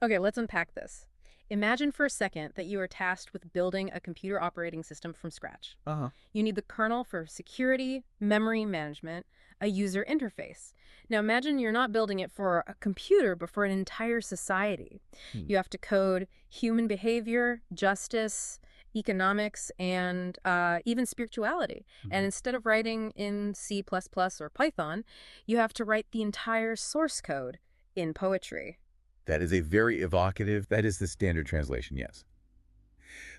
Okay, let's unpack this. Imagine for a second that you are tasked with building a computer operating system from scratch. Uh-huh. You need the kernel for security, memory management, a user interface. Now imagine you're not building it for a computer, but for an entire society. Hmm. You have to code human behavior, justice, economics, and even spirituality. And Mhm. instead of writing in C++ or Python, you have to write the entire source code in poetry. That is a very evocative, that is the standard translation, yes.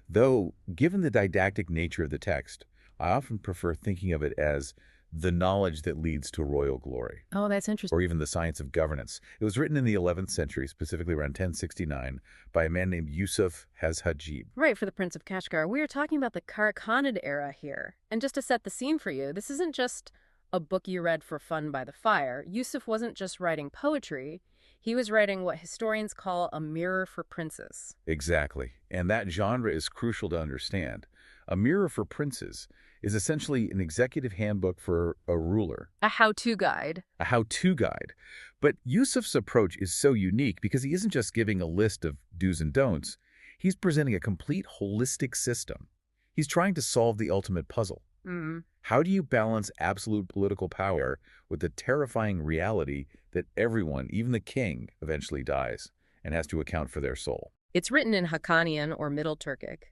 Though, given the didactic nature of the text, I often prefer thinking of it as the knowledge that leads to royal glory, Oh, that's interesting. or even the science of governance. It was written in the 11th century, specifically around 1069, by a man named Yusuf Hajib. Right, for the Prince of Kashgar. We are talking about the Karakhanid era here. And just to set the scene for you, this isn't just a book you read for fun by the fire. Yusuf wasn't just writing poetry. He was writing what historians call a mirror for princes. Exactly. And that genre is crucial to understand. A Mirror for Princes is essentially an executive handbook for a ruler, A how-to guide. a how-to guide. But Yusuf's approach is so unique because he isn't just giving a list of do's and don'ts. He's presenting a complete holistic system. He's trying to solve the ultimate puzzle. Mm. How do you balance absolute political power with the terrifying reality that everyone, even the king, eventually dies and has to account for their soul? It's written in Haqqanian or Middle Turkic,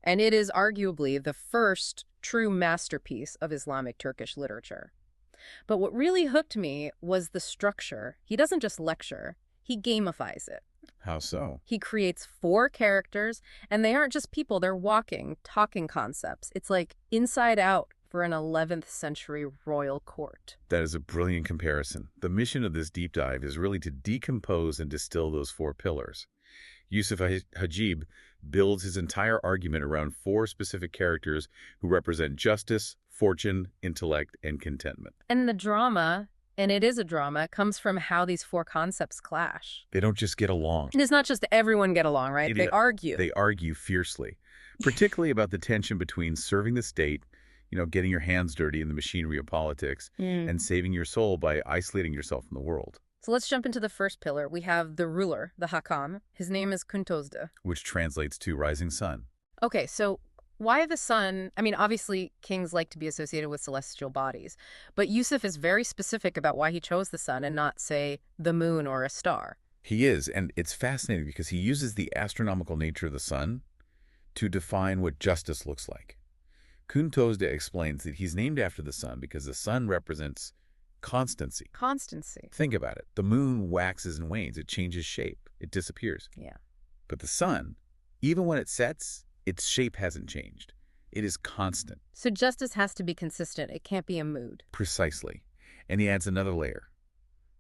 and it is arguably the first true masterpiece of Islamic Turkish literature. But what really hooked me was the structure. He doesn't just lecture, he gamifies it. How so? He creates 4 characters, and they aren't just people, they're walking, talking concepts. It's like Inside Out for an 11th century royal court. That is a brilliant comparison. The mission of this deep dive is really to decompose and distill those 4 pillars. Yusuf Hajib builds his entire argument around 4 specific characters who represent justice, fortune, intellect, and contentment. And the drama, and it is a drama, comes from how these 4 concepts clash. They don't just get along. And it's not just everyone get along, right? They argue. They argue fiercely, particularly about the tension between serving the state, getting your hands dirty in the machinery of politics, and saving your soul by isolating yourself from the world. So let's jump into the first pillar. We have the ruler, the Hakam. His name is Kuntozda. Which translates to rising sun. Okay, so why the sun? I mean, obviously, kings like to be associated with celestial bodies, but Yusuf is very specific about why he chose the sun and not, say, the moon or a star. He is, and it's fascinating because he uses the astronomical nature of the sun to define what justice looks like. Kuntozda explains that he's named after the sun because the sun represents constancy. Constancy. Think about it. The moon waxes and wanes. It changes shape. It disappears. Yeah. But the sun, even when it sets, its shape hasn't changed. It is constant. So justice has to be consistent. It can't be a mood. Precisely. And he adds another layer.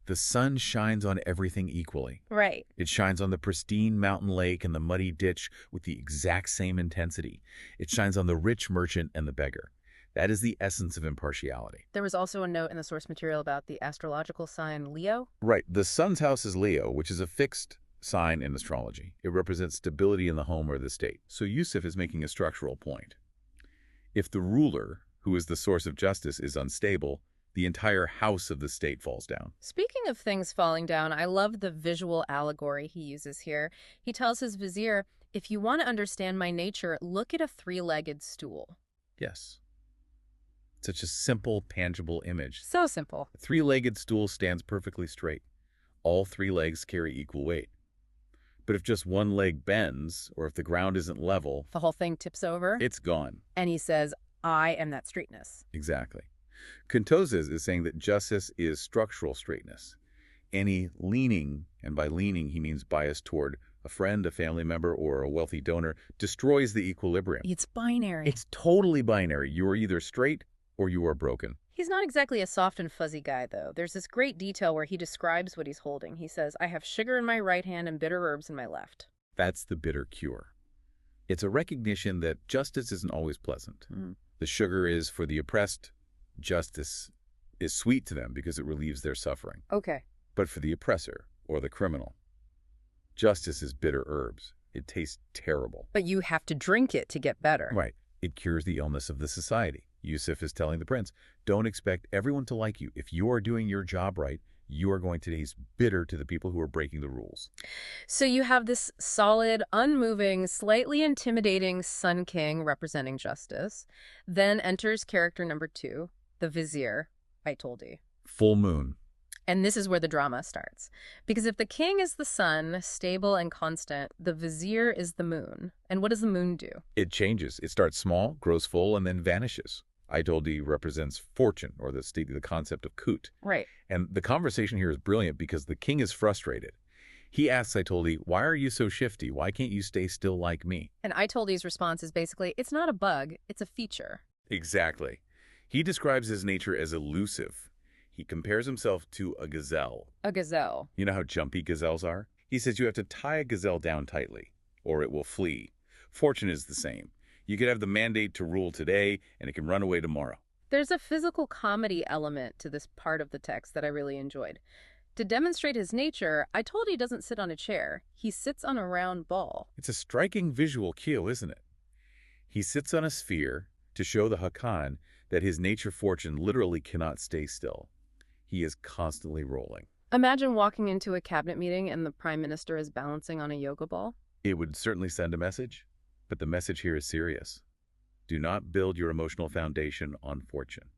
The sun shines on everything equally. Right. It shines on the pristine mountain lake and the muddy ditch with the exact same intensity. It shines on the rich merchant and the beggar. That is the essence of impartiality. There was also a note in the source material about the astrological sign Leo. Right. The sun's house is Leo, which is a fixed sign in astrology. It represents stability in the home or the state. So Yusuf is making a structural point. If the ruler, who is the source of justice, is unstable, the entire house of the state falls down. Speaking of things falling down, I love the visual allegory he uses here. He tells his vizier, if you want to understand my nature, look at a 3-legged stool. Yes. Such a simple, tangible image. So simple. A 3-legged stool stands perfectly straight. All 3 legs carry equal weight. But if just one leg bends, or if the ground isn't level, The whole thing tips over. it's gone. And he says, I am that straightness. Exactly. Kuntozda is saying that justice is structural straightness. Any leaning, and by leaning he means bias toward a friend, a family member, or a wealthy donor, destroys the equilibrium. It's binary. It's totally binary. You are either straight or you are broken. He's not exactly a soft and fuzzy guy, though. There's this great detail where he describes what he's holding. He says, I have sugar in my right hand and bitter herbs in my left. That's the bitter cure. It's a recognition that justice isn't always pleasant. The sugar is for the oppressed. Justice is sweet to them because it relieves their suffering. Okay. But for the oppressor or the criminal, justice is bitter herbs. It tastes terrible. But you have to drink it to get better. Right. It cures the illness of the society. Yusuf is telling the prince, don't expect everyone to like you. If you are doing your job right, You are going to taste bitter to the people who are breaking the rules. So you have this solid, unmoving, slightly intimidating Sun King representing justice. Then enters character number 2, the Vizier, I told you. Full moon. And this is where the drama starts. Because if the king is the sun, stable and constant, the vizier is the moon. And what does the moon do? It changes. It starts small, grows full, and then vanishes. Aitoldi represents fortune, or the concept of kut. Right. And the conversation here is brilliant because the king is frustrated. He asks Aitoldi, why are you so shifty? Why can't you stay still like me? And Aitoldi's response is basically, it's not a bug, it's a feature. Exactly. He describes his nature as elusive. He compares himself to a gazelle. A gazelle. You know how jumpy gazelles are? He says you have to tie a gazelle down tightly, or it will flee. Fortune is the same. You could have the mandate to rule today, and it can run away tomorrow. There's a physical comedy element to this part of the text that I really enjoyed. To demonstrate his nature, Aitoldi he doesn't sit on a chair. He sits on a round ball. It's a striking visual cue, isn't it? He sits on a sphere to show the Hakan that his nature fortune literally cannot stay still. He is constantly rolling. Imagine walking into a cabinet meeting and the prime minister is balancing on a yoga ball. It would certainly send a message, but the message here is serious. Do not build your emotional foundation on fortune.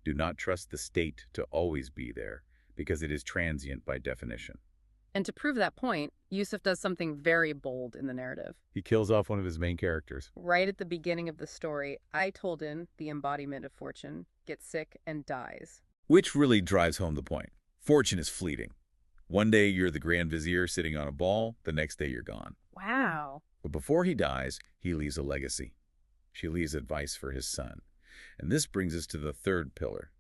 Do not trust the state to always be there, because it is transient by definition. And to prove that point, Yusuf does something very bold in the narrative. He kills off one of his main characters. Right at the beginning of the story, Aitolden, the embodiment of fortune, gets sick and dies. Which really drives home the point. Fortune is fleeting. One day you're the Grand Vizier sitting on a ball, the next day you're gone. Wow. But before he dies, he leaves a legacy. She leaves advice for his son. And this brings us to the third pillar.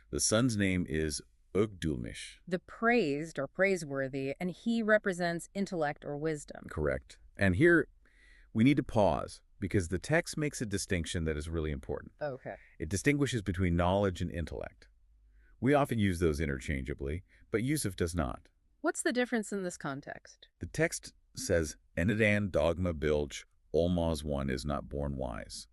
The son's name is Ugdulmish. The praised or praiseworthy, and he represents intellect or wisdom. Correct. And here we need to pause because the text makes a distinction that is really important. Okay. It distinguishes between knowledge and intellect. We often use those interchangeably, but Yusuf does not. What's the difference in this context? The text says, Enedan dogma bilge, olmaz one is not born wise.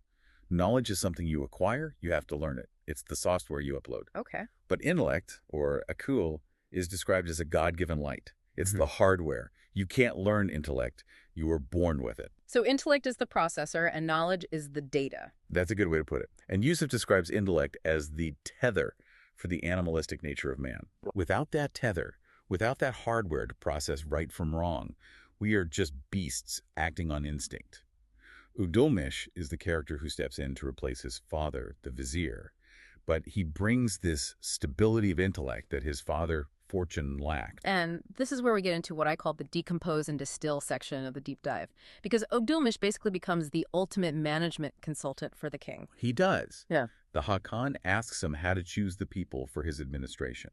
Knowledge is something you acquire, you have to learn it. It's the software you upload. Okay. But intellect, or akul, is described as a God-given light. It's the hardware. You can't learn intellect. You were born with it. So intellect is the processor and knowledge is the data. That's a good way to put it. And Yusuf describes intellect as the tether for the animalistic nature of man. Without that tether, without that hardware to process right from wrong, we are just beasts acting on instinct. Udulmish is the character who steps in to replace his father, the vizier, but he brings this stability of intellect that his father, Fortune, lacked. And this is where we get into what I call the decompose and distill section of the deep dive, because Ogdilmish basically becomes the ultimate management consultant for the king. He does. Yeah. The Hakan asks him how to choose the people for his administration,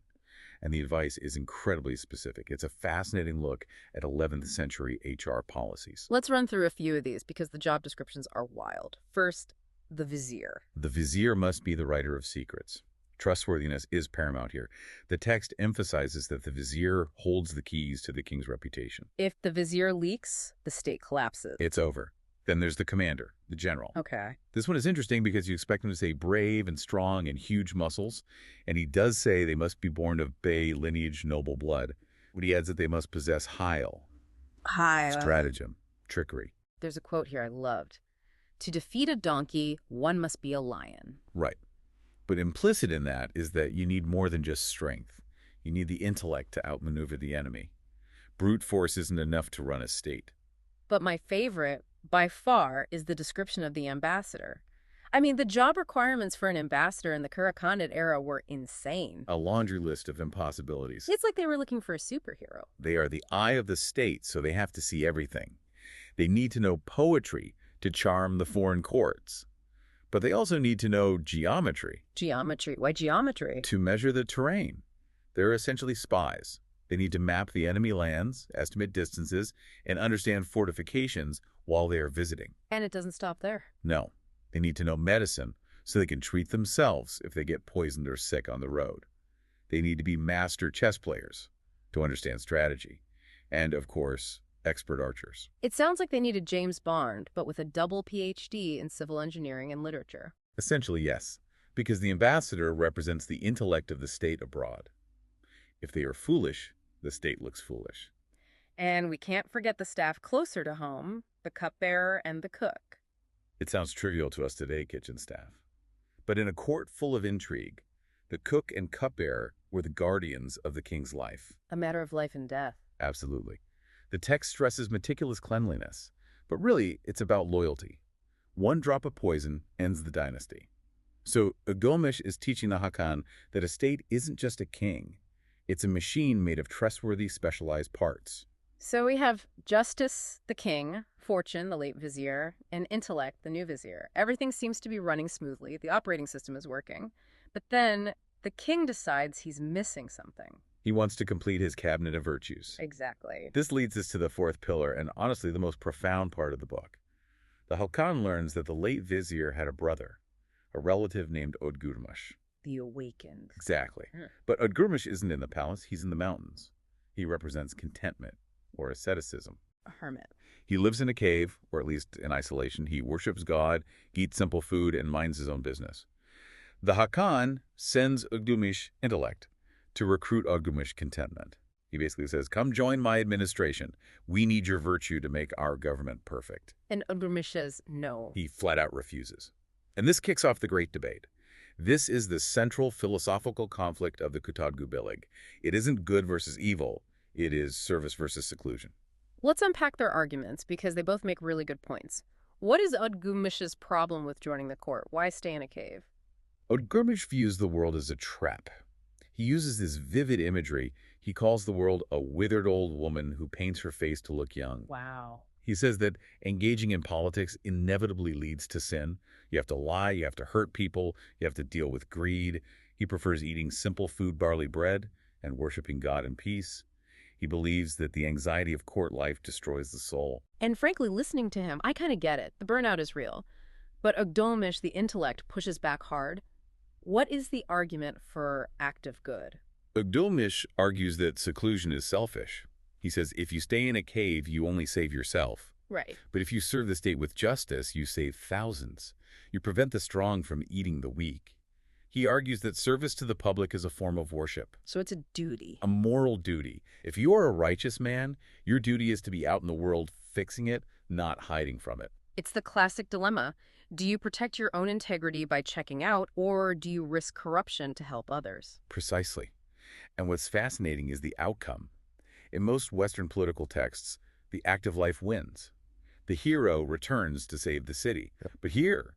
and the advice is incredibly specific. It's a fascinating look at 11th century HR policies. Let's run through a few of these because the job descriptions are wild. First, the vizier. The vizier must be the writer of secrets. Trustworthiness is paramount here. The text emphasizes that the vizier holds the keys to the king's reputation. If the vizier leaks, the state collapses. It's over. Then there's the commander, the general. Okay. This one is interesting because you expect him to say brave and strong and huge muscles, and he does say they must be born of Bay lineage, noble blood. But he adds that they must possess hile, stratagem, trickery. There's a quote here I loved. To defeat a donkey, one must be a lion. Right. But implicit in that is that you need more than just strength. You need the intellect to outmaneuver the enemy. Brute force isn't enough to run a state. But my favorite, by far, is the description of the ambassador. I mean, the job requirements for an ambassador in the Karakhanid era were insane. A laundry list of impossibilities. It's like they were looking for a superhero. They are the eye of the state, so they have to see everything. They need to know poetry to charm the foreign courts. But they also need to know geometry. Geometry? Why geometry? To measure the terrain. They're essentially spies. They need to map the enemy lands, estimate distances, and understand fortifications while they are visiting. And it doesn't stop there. No. They need to know medicine so they can treat themselves if they get poisoned or sick on the road. They need to be master chess players to understand strategy. And, of course, expert archers. It sounds like they needed James Bond, but with a double PhD in civil engineering and literature. Essentially, yes, because the ambassador represents the intellect of the state abroad. If they are foolish, the state looks foolish. And we can't forget the staff closer to home, the cupbearer and the cook. It sounds trivial to us today, kitchen staff. But in a court full of intrigue, the cook and cupbearer were the guardians of the king's life. A matter of life and death. Absolutely. The text stresses meticulous cleanliness, but really it's about loyalty. One drop of poison ends the dynasty. So Ugdomish is teaching the Hakan that a state isn't just a king. It's a machine made of trustworthy, specialized parts. So we have Justice, the king, Fortune, the late vizier, and Intellect, the new vizier. Everything seems to be running smoothly. The operating system is working. But then the king decides he's missing something. He wants to complete his cabinet of virtues. Exactly. This leads us to the fourth pillar, and honestly the most profound part of the book. The Hakan learns that the late vizier had a brother, a relative named Odgurmush. The awakened. Exactly. But Odgurmush isn't in the palace, he's in the mountains. He represents contentment, or asceticism. A hermit. He lives in a cave, or at least in isolation. He worships God, eats simple food, and minds his own business. The Hakan sends Ugdumish intellect to recruit Ugdumish contentment. He basically says, come join my administration. We need your virtue to make our government perfect. And Ugdumish says no. He flat out refuses. And this kicks off the great debate. This is the central philosophical conflict of the Kutadgu Bilig. It isn't good versus evil. It is service versus seclusion. Let's unpack their arguments because they both make really good points. What is Ugdumish's problem with joining the court? Why stay in a cave? Odgurmush views the world as a trap. He uses this vivid imagery. He calls the world a withered old woman who paints her face to look young. Wow. He says that engaging in politics inevitably leads to sin. You have to lie, you have to hurt people, you have to deal with greed. He prefers eating simple food, barley bread, and worshiping God in peace. He believes that the anxiety of court life destroys the soul. And frankly, listening to him, I kind of get it. The burnout is real. But Ugdomish, the intellect, pushes back hard. What is the argument for active good? Ugdomish argues that seclusion is selfish. He says if you stay in a cave, you only save yourself. Right. But if you serve the state with justice, you save thousands. You prevent the strong from eating the weak. He argues that service to the public is a form of worship. So it's a duty. A moral duty. If you are a righteous man, your duty is to be out in the world fixing it, not hiding from it. It's the classic dilemma. Do you protect your own integrity by checking out, or do you risk corruption to help others? Precisely. And what's fascinating is the outcome. In most Western political texts, the active life wins. The hero returns to save the city. But here,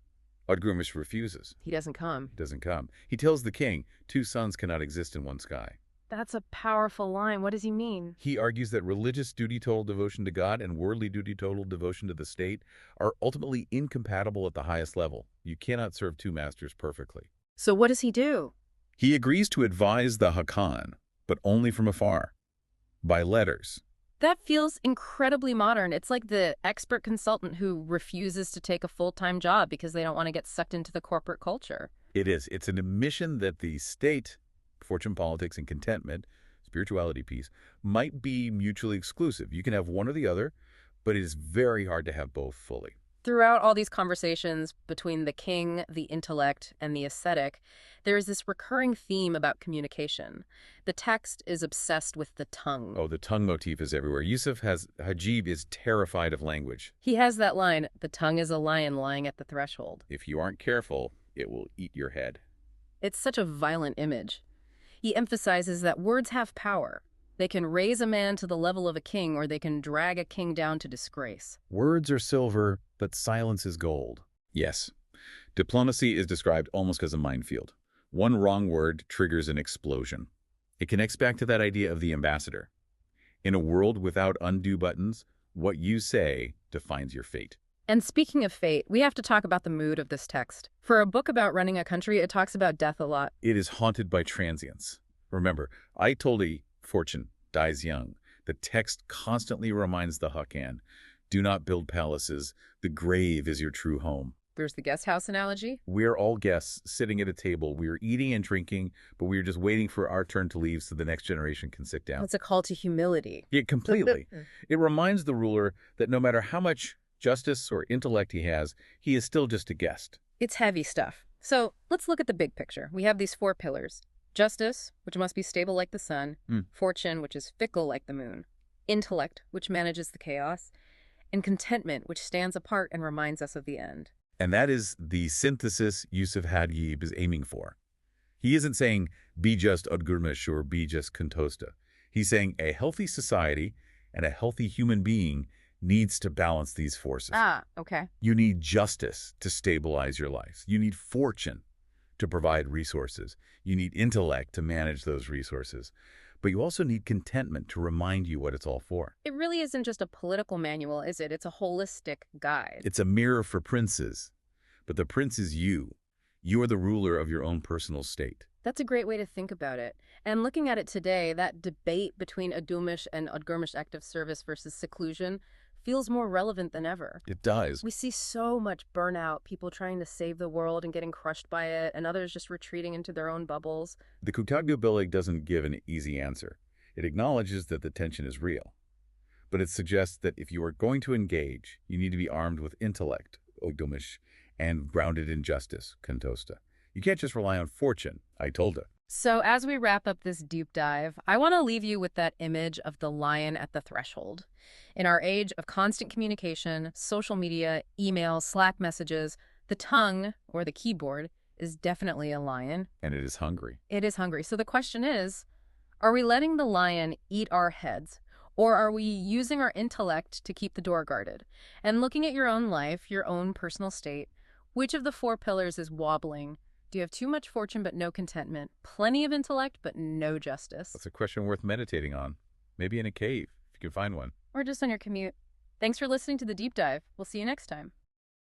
Odgurmush refuses. He doesn't come. He doesn't come. He tells the king, 2 suns cannot exist in one sky. That's a powerful line. What does he mean? He argues that religious duty, total devotion to God, and worldly duty, total devotion to the state are ultimately incompatible at the highest level. You cannot serve 2 masters perfectly. So what does he do? He agrees to advise the Hakan, but only from afar, by letters. That feels incredibly modern. It's like the expert consultant who refuses to take a full-time job because they don't want to get sucked into the corporate culture. It is. It's an admission that the state, fortune, politics, and contentment, spirituality piece, might be mutually exclusive. You can have one or the other, but it is very hard to have both fully. Throughout all these conversations between the king, the intellect, and the ascetic, there is this recurring theme about communication. The text is obsessed with the tongue. Oh, the tongue motif is everywhere. Hajib is terrified of language. He has that line, the tongue is a lion lying at the threshold. If you aren't careful, it will eat your head. It's such a violent image. He emphasizes that words have power. They can raise a man to the level of a king, or they can drag a king down to disgrace. Words are silver, but silence is gold. Yes. Diplomacy is described almost as a minefield. One wrong word triggers an explosion. It connects back to that idea of the ambassador. In a world without undo buttons, what you say defines your fate. And speaking of fate, we have to talk about the mood of this text. For a book about running a country, it talks about death a lot. It is haunted by transience. Remember, I told you, fortune dies young. The text constantly reminds the Hakan, do not build palaces. The grave is your true home. There's the guest house analogy. We're all guests sitting at a table. We're eating and drinking, but we're just waiting for our turn to leave so the next generation can sit down. It's a call to humility. Yeah, completely. It reminds the ruler that no matter how much justice or intellect he has, he is still just a guest. It's heavy stuff. So let's look at the big picture. We have these 4 pillars. Justice, which must be stable like the sun. Hmm. Fortune, which is fickle like the moon. Intellect, which manages the chaos. And contentment, which stands apart and reminds us of the end. And that is the synthesis Yusuf Hadjib is aiming for. He isn't saying, be just Udgurmish or be just Kantosta. He's saying a healthy society and a healthy human being needs to balance these forces. Ah, okay. You need justice to stabilize your life. You need fortune to provide resources. You need intellect to manage those resources. But you also need contentment to remind you what it's all for. It really isn't just a political manual, is it? It's a holistic guide. It's a mirror for princes, but the prince is you. You are the ruler of your own personal state. That's a great way to think about it. And looking at it today, that debate between Adumish and Udgurmish active service versus seclusion feels more relevant than ever. It does. We see so much burnout, people trying to save the world and getting crushed by it, and others just retreating into their own bubbles. The Kutagdu Bilig doesn't give an easy answer. It acknowledges that the tension is real. But it suggests that if you are going to engage, you need to be armed with intellect, Ogdomish, and grounded in justice, Kantosta. You can't just rely on fortune, I told her. So as we wrap up this deep dive, I want to leave you with that image of the lion at the threshold. In our age of constant communication, social media, email, Slack messages, the tongue, or the keyboard, is definitely a lion. And it is hungry. It is hungry. So the question is, are we letting the lion eat our heads? Or are we using our intellect to keep the door guarded? And looking at your own life, your own personal state, which of the four pillars is wobbling? Do you have too much fortune but no contentment? Plenty of intellect but no justice? That's a question worth meditating on. Maybe in a cave, if you can find one. Or just on your commute. Thanks for listening to The Deep Dive. We'll see you next time.